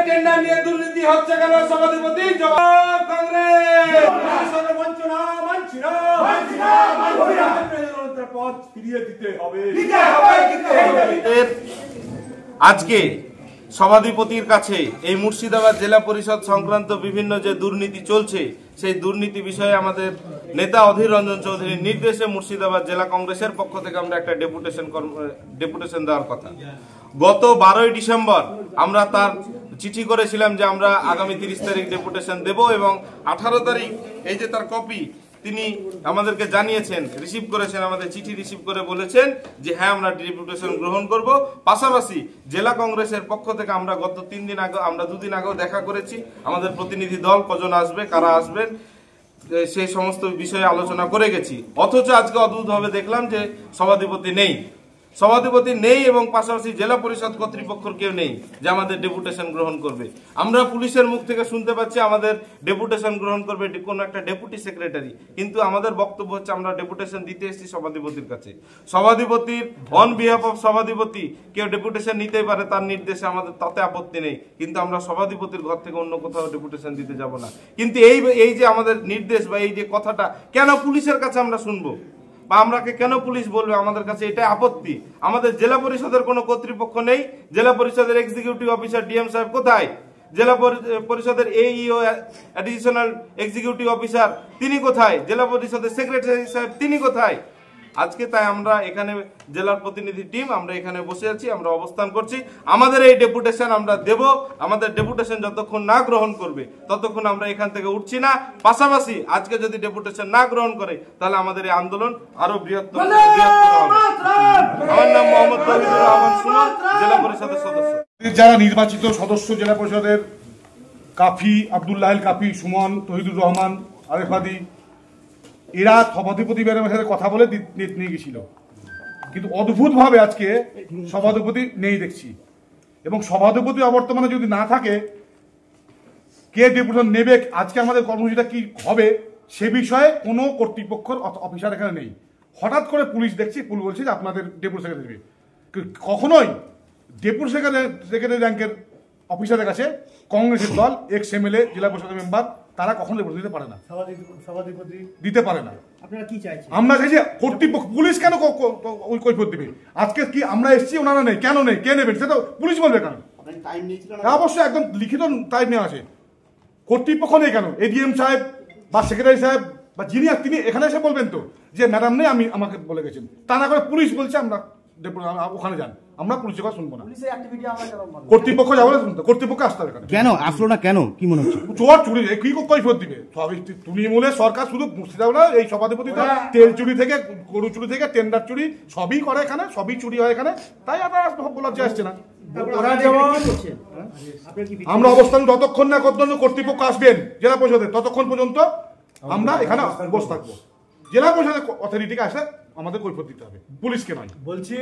Tender নিয়ে দুর্নীতি হচ্ছে কেন সভাধিপতি? জবাব কংগ্রেস। পথ ফিরিয়ে দিতে হবে। আজকে সভাধিপতির কাছে এই মুর্শিদাবাদ জেলা পরিষদ সংক্রান্ত বিভিন্ন যে দুর্নীতি চলছে সেই দুর্নীতি বিষয়ে আমাদের নেতা অধীর রঞ্জন চৌধুরীর নির্দেশে মুর্শিদাবাদ জেলা কংগ্রেসের পক্ষ থেকে আমরা একটা ডেপুটেশন দেওয়ার কথা। গত 12ই ডিসেম্বর আমরা তার চিঠি করেছিলাম যে আমরা আগামী 30 তারিখ ডেপুটেশন দেব এবং 18 তারিখ এই যে তার কপি তিনি আমাদেরকে জানিয়েছেন, রিসিভ করেছেন, আমাদের চিঠি রিসিভ করে বলেছেন যে হ্যাঁ আমরা ডেপুটেশন গ্রহণ করব। পাশাপাশি জেলা কংগ্রেসের পক্ষ থেকে আমরা গত 3 দিন আগে, আমরা 2 দিন আগেও দেখা করেছি, আমাদের প্রতিনিধি দল কজন আসবে, কারা আসবেন সেই সমস্ত বিষয়ে আলোচনা করে গেছি। অথচ আজকে অদ্ভুতভাবে দেখলাম যে সভাধিপতি নেই এবং পাশাপাশি জেলা পরিষদ কর্তৃপক্ষের কেউ নেই যে আমাদের ডেপুটেশন গ্রহণ করবে। আমরা পুলিশের মুখ থেকে শুনতে পাচ্ছি আমাদের ডেপুটেশন গ্রহণ করবে কোনো একটা ডেপুটি সেক্রেটারি, কিন্তু আমাদের বক্তব্য হচ্ছে আমরা ডেপুটেশন দিতে এসেছি সভাধিপতির কাছে। সভাধিপতির অন বিহাফ অফ সভাধিপতি কেউ ডেপুটেশন নিতেই পারে, তার নির্দেশে আমাদের তাতে আপত্তি নেই, কিন্তু আমরা সভাধিপতির ঘর থেকে অন্য কোথাও ডেপুটেশন দিতে যাব না। কিন্তু এই যে আমাদের নির্দেশ বা এই যে কথাটা কেন পুলিশের কাছে আমরা শুনবো বা আমরাকে কেন পুলিশ বলবে, আমাদের কাছে এটা আপত্তি। আমাদের জেলা পরিষদের কোনো কর্তৃপক্ষ নেই, জেলা পরিষদের এক্সিকিউটিভ অফিসার ডিএম সাহেব কোথায়, জেলা পরিষদের এইইও অ্যাডিশনাল এক্সিকিউটিভ অফিসার তিনি কোথায়, জেলা পরিষদের সেক্রেটারি সাহেব তিনি কোথায়? আজকে তাই আমরা এখানে জেলার প্রতিনিধি টিম আমরা এখানে বসে আছি, আমরা অবস্থান করছি। আমাদের এই ডেপুটেশন আমরা দেব, আমাদের ডেপুটেশন যতক্ষণ না গ্রহণ করবে ততক্ষণ আমরা এখান থেকে উঠছি না। পাশাপাশি আজকে যদি ডেপুটেশন না গ্রহণ করে তাহলে আমাদের এই আন্দোলন আরো বৃহত্তর হবে। আমার নাম মোহাম্মদ তৌহিদুর রহমান সুমন, জেলা পরিষদের সদস্য। যারা নির্বাচিত সদস্য জেলা পরিষদের কাফি, আব্দুল্লাহ কাফি, সুমন, তৌহিদুর রহমান, আরেফাদি, এরা সভাধিপতি ম্যাডামের সাথে কথা বলে নিয়ে গেছিল, কিন্তু অদ্ভুতভাবে আজকে সভাধিপতি নেই দেখছি। এবং সভাধিপতি অবর্তমানে যদি না থাকে, কে ডেপুটেশন নেবে, আজকে আমাদের কর্মসূচিটা কি হবে সে বিষয়ে কোনো কর্তৃপক্ষের অফিসার এখানে নেই। হঠাৎ করে পুলিশ দেখছি, পুলিশ বলছে যে আপনাদের ডেপুটি সেক্রেটারি দেবে। কখনোই ডেপুটি সেক্রেটারি র্যাঙ্কের অফিসারের কাছে কংগ্রেসের দল, এক্স এমএলএ, জেলা পরিষদের মেম্বার, তারা কখনো ডেপুটেশন দিতে পারে না, সভাধিপতি দিতে পারে না। আপনারা কি চাইছেন? আমরা চাইছি কর্তৃপক্ষ, পুলিশ কেন ওই কৈফিয়ত দিবে? আজকে কি আমরা এসেছি, ওনারা নেই, কেন নেই, কে নেবেন সেটা পুলিশ বলবে কেন? অবশ্যই একদম লিখিত টাইম নেওয়া আছে। কর্তৃপক্ষ নেই কেন? এডিএম সাহেব বা সেক্রেটারি সাহেব বা যিনি তিনি এখানে এসে বলবেন তো যে ম্যাডাম নেই, আমাকে বলে গেছেন। তা না করে পুলিশ বলছে আমরা ওখানে যান, আমরা পুলিশের কথা শুনবো না, কর্তৃপক্ষ যাবো না, কর্তৃপক্ষ আসতে হবে। কেন আসলো না, কেন কি মনে হচ্ছে? চোর চুরি কি কৈফিয়ত দিবে? তৃণমূলের সরকার শুধু মুর্শিদাবাদ না, এই সভাধিপতি তেল চুরি থেকে, গরু চুরি থেকে, টেন্ডার চুরি সবই করে এখানে, সবই চুরি হয় এখানে, তাই আপনারা বলার যে আসছে না। আমরা অবস্থান যতক্ষণ না কর্তৃপক্ষ আসবেন জেলা পরিষদের, ততক্ষণ পর্যন্ত আমরা এখানে বসে থাকবো। জেলা পরিষদের অথরিটিকে আসে আমাদের কৈফিয়ত দিতে হবে, পুলিশকে নয় বলছি।